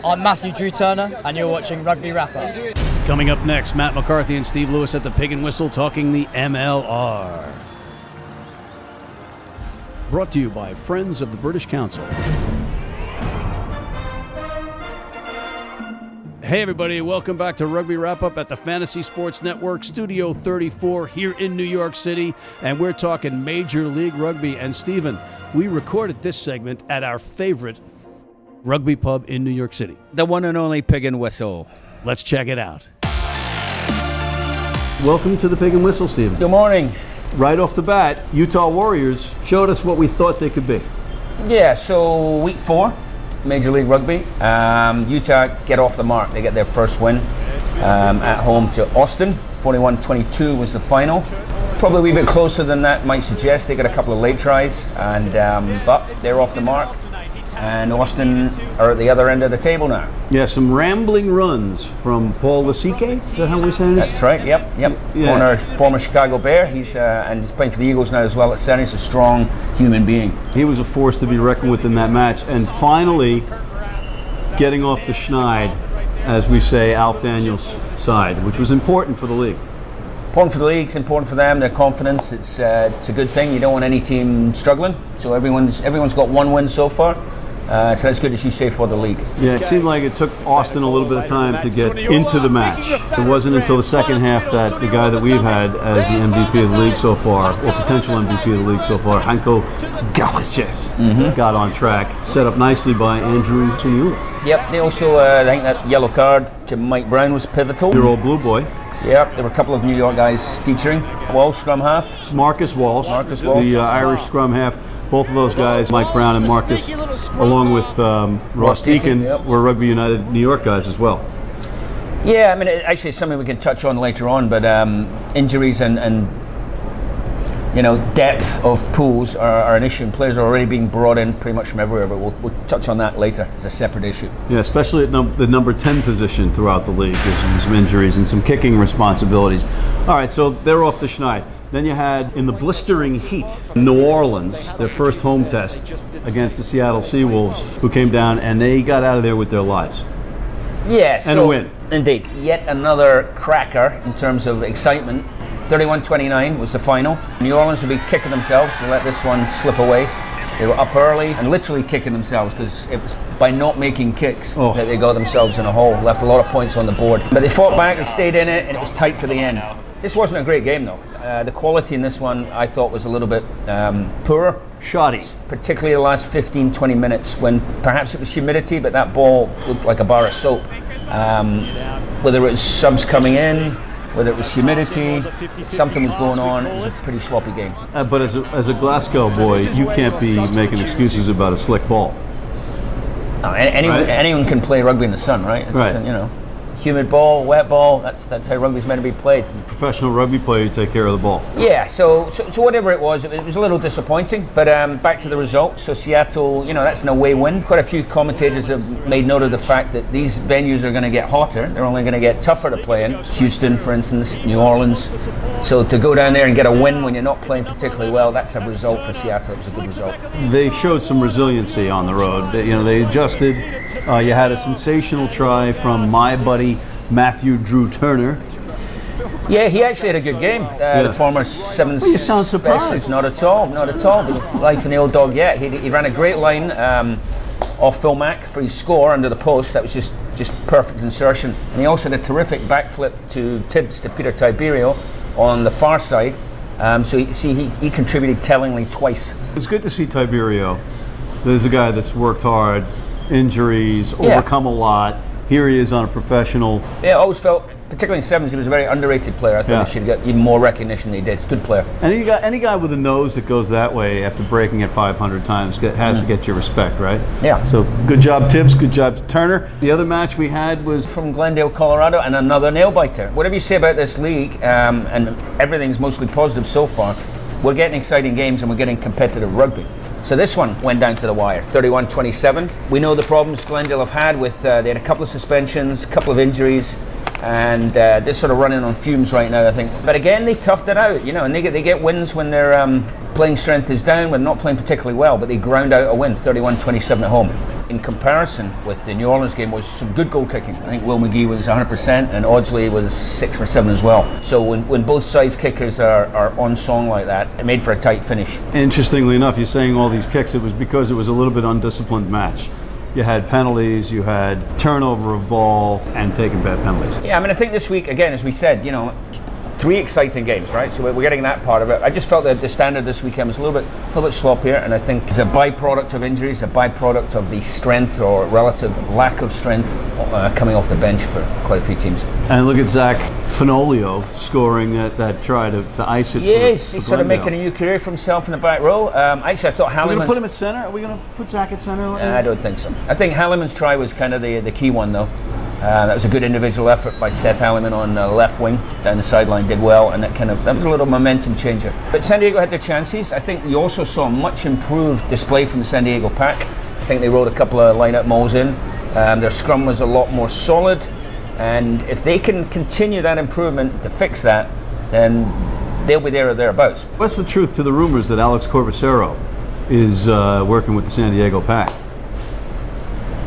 I'm Matthew Drew Turner, and you're watching Rugby Wrap-Up. Coming up next, Matt McCarthy and Steve Lewis at the Pig and Whistle talking the MLR. Brought to you by Friends of the British Council. Hey everybody, welcome back to Rugby Wrap-Up at the Fantasy Sports Network, Studio 34 here in New York City, and we're talking Major League Rugby. And Stephen, we recorded this segment at our favorite rugby pub in New York City. The one and only Pig and Whistle. Let's check it out. Welcome to the Pig and Whistle, Stephen. Good morning. Right off the bat, Utah Warriors showed us what we thought they could be. Yeah, so week 4, Major League Rugby. Utah get off the mark. They get their first win at home to Austin. 41-22 was the final. Probably a wee bit closer than that might suggest. They got a couple of late tries, and but they're off the mark. And Austin are at the other end of the table now. Yeah, some rambling runs from Paul Lasike. Is that how we say it? That's right. Yep. Yeah. Former Chicago Bear. He's playing for the Eagles now as well at center. He's a strong human being. He was a force to be reckoned with in that match. And finally, getting off the schneid, as we say, Alf Daniels' side, which was important for the league. Important for the league, it's important for them, their confidence. It's a good thing. You don't want any team struggling. So everyone's got one win so far. So that's good, as you say, for the league. Yeah, it seemed like it took Austin a little bit of time to get into the match. It wasn't until the second half that the guy that we've had as the MVP of the league so far, or potential MVP of the league so far, Hanco got on track. Set up nicely by Andrew Tuniula. Yep, they also, I think that yellow card to Mike Brown was pivotal. Your old blue boy. Yep, there were a couple of New York guys featuring. Walsh, scrum half. It's Marcus Walsh, the Irish scrum half. Both of those guys, Mike Brown and Marcus, along with Ross Deacon, were Rugby United New York guys as well. Yeah, I mean, actually it's something we can touch on later on, but injuries and depth of pools are an issue, and players are already being brought in pretty much from everywhere, but we'll touch on that later as a separate issue. Yeah, especially at the number 10 position throughout the league. There's some injuries and some kicking responsibilities. All right, so they're off the schneid. Then you had, in the blistering heat, New Orleans, their first home test against the Seattle Seawolves, who came down and they got out of there with their lives. Yeah, and a win. Indeed, yet another cracker in terms of excitement. 31-29 was the final. New Orleans would be kicking themselves to let this one slip away. They were up early and literally kicking themselves, because it was by not making kicks that they got themselves in a hole, left a lot of points on the board. But they fought back, they stayed in it, and it was tight to the end. This wasn't a great game though. The quality in this one I thought was a little bit poor. Shoddy. Particularly the last 15-20 minutes, when perhaps it was humidity, but that ball looked like a bar of soap. Whether it was subs coming in, whether it was humidity, something was going on. It was a pretty sloppy game. But as a Glasgow boy, you can't be making excuses about a slick ball. Anyone can play rugby in the sun, right? It's, humid ball, wet ball, that's how rugby's meant to be played. Professional rugby player, you take care of the ball. Yeah, so whatever it was a little disappointing, but back to the result. So Seattle, that's an away win. Quite a few commentators have made note of the fact that these venues are going to get hotter. They're only going to get tougher to play in. Houston, for instance, New Orleans. So to go down there and get a win when you're not playing particularly well, that's a result for Seattle. It was a good result. They showed some resiliency on the road. They adjusted. You had a sensational try from my buddy Matthew Drew Turner. Yeah, he actually had a good game. The former Sevens. Well, you sound surprised. Not at all. It's life in the old dog yet. He ran a great line off Phil Mack for his score under the post. That was just perfect insertion. And he also had a terrific backflip to Tibbs, to Peter Tiberio on the far side. So you see, he contributed tellingly twice. It's good to see Tiberio. There's a guy that's worked hard, injuries, overcome a lot. Here he is on a professional. Yeah, I always felt, particularly in sevens, he was a very underrated player. I thought he should get even more recognition than he did. He's a good player. And any guy with a nose that goes that way after breaking it 500 times has to get your respect, right? Yeah. So good job, Tibbs. Good job, Turner. The other match we had was from Glendale, Colorado, and another nail biter. Whatever you say about this league, and everything's mostly positive so far, we're getting exciting games and we're getting competitive rugby. So this one went down to the wire, 31-27. We know the problems Glendale have had with, they had a couple of suspensions, a couple of injuries, and they're sort of running on fumes right now, I think. But again, they toughed it out, and they get wins when their playing strength is down, when not playing particularly well, but they ground out a win, 31-27 at home. in comparison with the New Orleans game was some good goal kicking. I think Will McGee was 100% and Audsley was 6 for 7 as well. So when both sides kickers are on song like that, it made for a tight finish. Interestingly enough, you're saying all these kicks, it was because it was a little bit undisciplined match. You had penalties, you had turnover of ball, and taking bad penalties. Yeah, I mean, I think this week, again, as we said, 3 exciting games, right? So we're getting that part of it. I just felt that the standard this weekend was a little bit sloppier, and I think it's a byproduct of injuries, a byproduct of the strength or relative lack of strength coming off the bench for quite a few teams. And look at Zach Fenoglio scoring that try to ice it. Yes, for he's sort of Glendale. making a new career for himself in the back row. Actually, I thought Are we going Halliman's... to put him at center? Are we going to put Zach at center? I don't think so. I think Halliman's try was kind of the key one, though. That was a good individual effort by Seth Halliman on the left wing, down the sideline, did well, and that was a little momentum changer. But San Diego had their chances. I think you also saw a much improved display from the San Diego pack. I think they rode a couple of line-up mauls in. Their scrum was a lot more solid, and if they can continue that improvement to fix that, then they'll be there or thereabouts. What's the truth to the rumors that Alex Corbacero is working with the San Diego pack?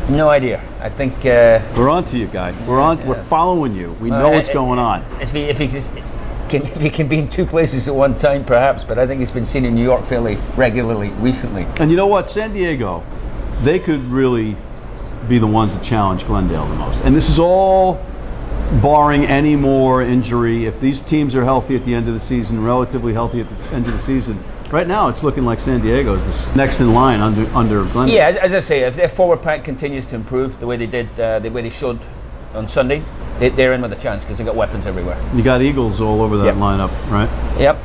No idea. I think we're on to you, guys. We're following you. We know what's going on. If he can be in 2 places at one time, perhaps. But I think he's been seen in New York fairly regularly recently. And you know what, San Diego, they could really be the ones that challenge Glendale the most. And this is all barring any more injury. If these teams are healthy at the end of the season, relatively healthy at the end of the season. Right now, it's looking like San Diego is this next in line under Glendale. Yeah, as I say, if their forward pack continues to improve the way they did, the way they showed on Sunday, they're in with a chance because they've got weapons everywhere. You got Eagles all over that lineup, right? Yep.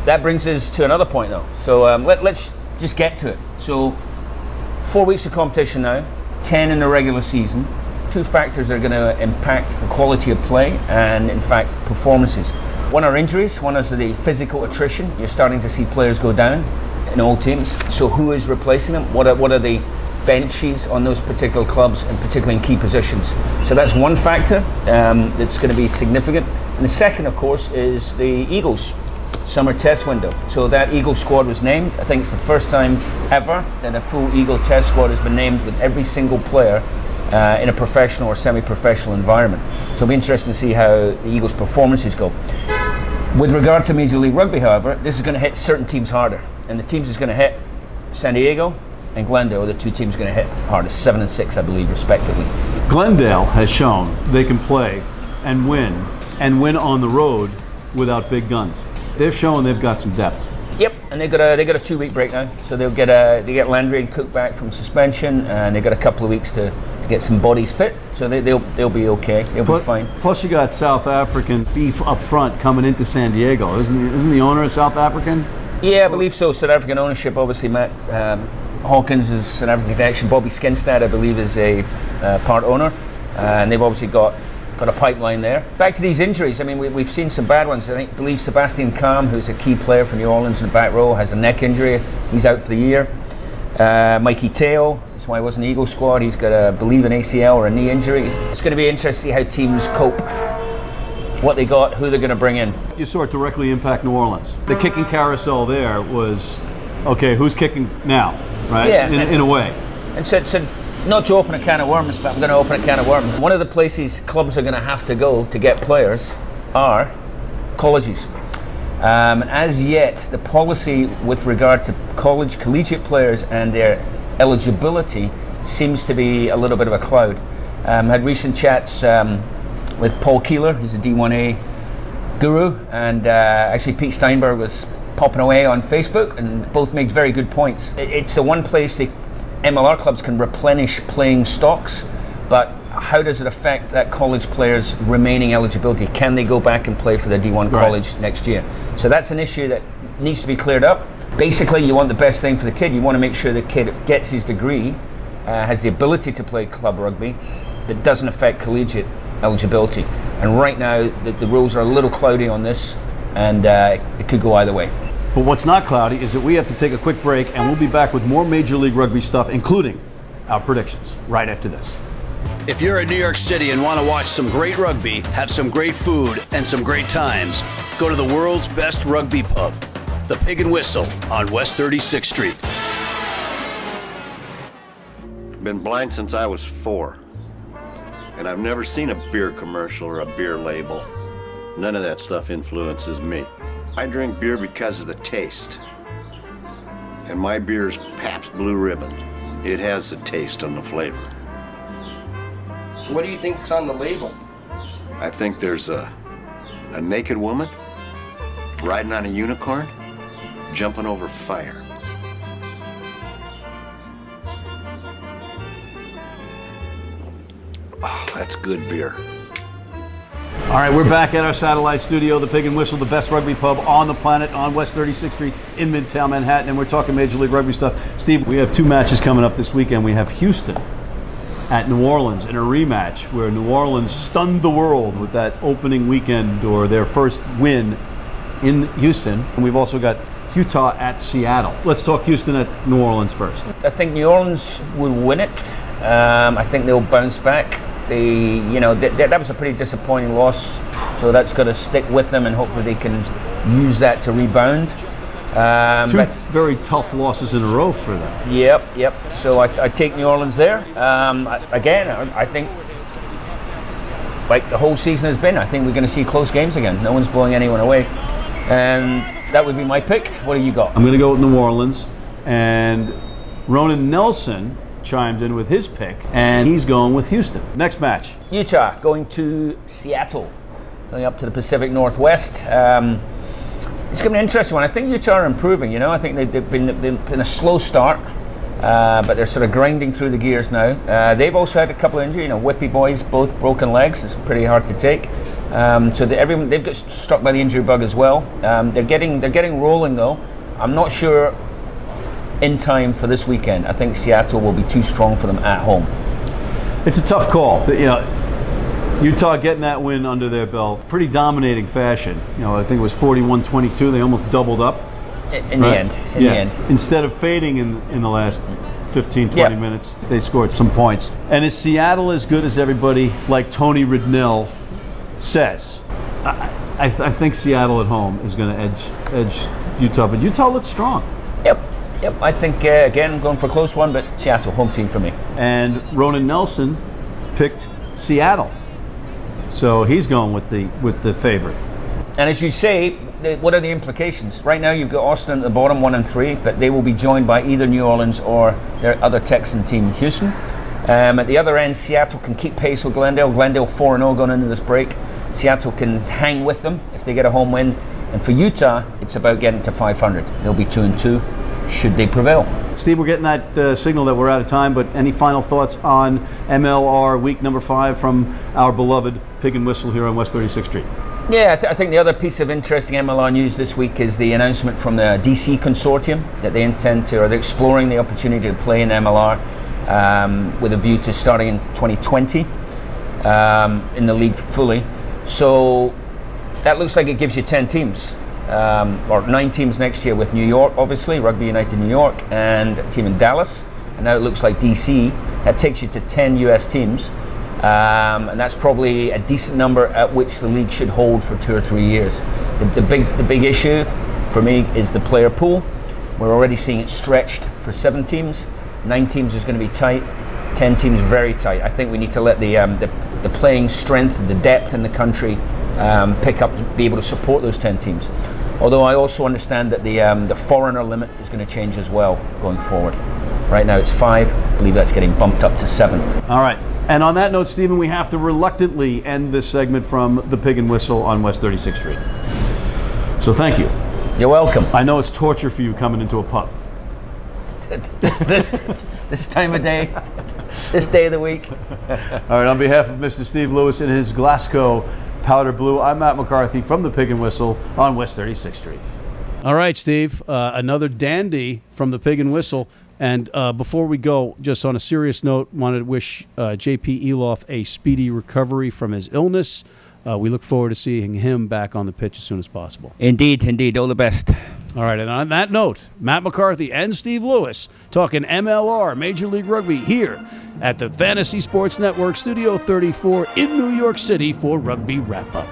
That brings us to another point, though. So let's just get to it. So 4 weeks of competition now, 10 in the regular season. 2 factors are going to impact the quality of play and, in fact, performances. One are injuries, one is the physical attrition. You're starting to see players go down in all teams. So who is replacing them? What are the benches on those particular clubs, and particularly in key positions? So that's one factor that's going to be significant. And the second, of course, is the Eagles summer test window. So that Eagle squad was named. I think it's the first time ever that a full Eagle test squad has been named with every single player in a professional or semi-professional environment. So it'll be interesting to see how the Eagles' performances go. With regard to Major League Rugby, however, this is going to hit certain teams harder. And the teams it's going to hit, San Diego and Glendale, are the 2 teams going to hit hardest, 7 and 6, I believe, respectively. Glendale has shown they can play and win on the road without big guns. They've shown they've got some depth. Yep, and they got a 2-week break now, so they get Landry and Cook back from suspension, and they got a couple of weeks to get some bodies fit, so they'll be okay. They'll be fine. Plus, you got South African beef up front coming into San Diego. Isn't the owner South African? Yeah, I believe so. South African ownership, obviously. Matt Hawkins is South African connection. Bobby Skinstad, I believe, is a part owner, and they've obviously got a pipeline there. Back to these injuries, I mean, we've seen some bad ones. I believe Sebastian Calm, who's a key player for New Orleans in the back row, has a neck injury. He's out for the year. Mikey Teo, that's why he wasn't Eagle squad. He's got, I believe, an ACL or a knee injury. It's going to be interesting to see how teams cope, what they got, who they're going to bring in. You saw it directly impact New Orleans. The kicking carousel there was, okay, who's kicking now, right? Yeah, in a way. And so not to open a can of worms, but I'm going to open a can of worms. One of the places clubs are going to have to go to get players are colleges. As yet, the policy with regard to collegiate players and their eligibility seems to be a little bit of a cloud. Had recent chats with Paul Keeler, who's a D1A guru, and actually Pete Steinberg was popping away on Facebook, and both made very good points. It's the one place the MLR clubs can replenish playing stocks, but how does it affect that college players' remaining eligibility? Can they go back and play for their D1 college next year? So that's an issue that needs to be cleared up. Basically, you want the best thing for the kid. You want to make sure the kid gets his degree, has the ability to play club rugby, that doesn't affect collegiate eligibility. And right now, the rules are a little cloudy on this, and it could go either way. But what's not cloudy is that we have to take a quick break, and we'll be back with more Major League Rugby stuff, including our predictions, right after this. If you're in New York City and want to watch some great rugby, have some great food, and some great times, go to the world's best rugby pub, the Pig and Whistle on West 36th Street. been blind since I was 4. And I've never seen a beer commercial or a beer label. None of that stuff influences me. I drink beer because of the taste. And my beer's Pabst Blue Ribbon. It has the taste and the flavor. What do you think's on the label? I think there's a naked woman riding on a unicorn, jumping over fire. Oh, that's good beer. All right, we're back at our satellite studio, the Pig and Whistle, the best rugby pub on the planet on West 36th Street in Midtown Manhattan, and we're talking Major League Rugby stuff. Steve, we have 2 matches coming up this weekend. We have Houston at New Orleans in a rematch where New Orleans stunned the world with that opening weekend or their first win in Houston. And we've also got Utah at Seattle. Let's talk Houston at New Orleans first. I think New Orleans will win it. I think they'll bounce back. That was a pretty disappointing loss, so that's got to stick with them, and hopefully they can use that to rebound. 2 very tough losses in a row for them. Yep. So I take New Orleans there. I think, like the whole season has been, I think we're going to see close games again. No one's blowing anyone away, and that would be my pick. What do you got? I'm going to go with New Orleans, and Ronan Nelson chimed in with his pick, and he's going with Houston. Next match. Utah going to Seattle, going up to the Pacific Northwest. It's going to be an interesting one. I think Utah are improving. I think they've been a slow start, but they're sort of grinding through the gears now. They've also had a couple of injuries. Whippy boys, both broken legs. It's pretty hard to take. So they've got struck by the injury bug as well. They're getting rolling though. I'm not sure in time for this weekend. I think Seattle will be too strong for them at home. It's a tough call. Utah getting that win under their belt, pretty dominating fashion. I think it was 41-22. They almost doubled up. In the end. Instead of fading in the last 15, 20 minutes, they scored some points. And is Seattle as good as everybody, like Tony Ridnell says? I think Seattle at home is going to edge Utah, but Utah looks strong. Yep, I think, again, going for a close one, but Seattle, home team for me. And Ronan Nelson picked Seattle. So he's going with the favorite. And as you say, what are the implications? Right now you've got Austin at the bottom, 1-3, but they will be joined by either New Orleans or their other Texan team, Houston. At the other end, Seattle can keep pace with Glendale. Glendale 4-0 going into this break. Seattle can hang with them if they get a home win. And for Utah, it's about getting to 500. They'll be 2-2. Should they prevail. Steve, we're getting that signal that we're out of time, but any final thoughts on MLR week number 5 from our beloved Pig and Whistle here on West 36th Street? Yeah, I think the other piece of interesting MLR news this week is the announcement from the DC consortium that they intend to, or they're exploring the opportunity to play in MLR with a view to starting in 2020 in the league fully. So that looks like it gives you 10 teams. Or 9 teams next year with New York, obviously, Rugby United New York, and a team in Dallas. And now it looks like DC. That takes you to 10 US teams. And that's probably a decent number at which the league should hold for 2 or 3 years. The big issue for me is the player pool. We're already seeing it stretched for 7 teams. 9 teams is going to be tight. 10 teams very tight. I think we need to let the playing strength, the depth in the country pick up, be able to support those 10 teams. Although I also understand that the foreigner limit is going to change as well going forward. Right now it's 5. I believe that's getting bumped up to 7. All right. And on that note, Stephen, we have to reluctantly end this segment from the Pig and Whistle on West 36th Street. So thank you. You're welcome. I know it's torture for you coming into a pub. this time of day, this day of the week. All right. On behalf of Mr. Steve Lewis and his Glasgow Powder Blue, I'm Matt McCarthy from the Pig and Whistle on West 36th Street. All right, Steve, another dandy from the Pig and Whistle. And before we go, just on a serious note, wanted to wish JP Eloff a speedy recovery from his illness. We look forward to seeing him back on the pitch as soon as possible. Indeed. All the best. All right, and on that note, Matt McCarthy and Steve Lewis talking MLR, Major League Rugby, here at the Fantasy Sports Network, Studio 34 in New York City for Rugby Wrap-Up.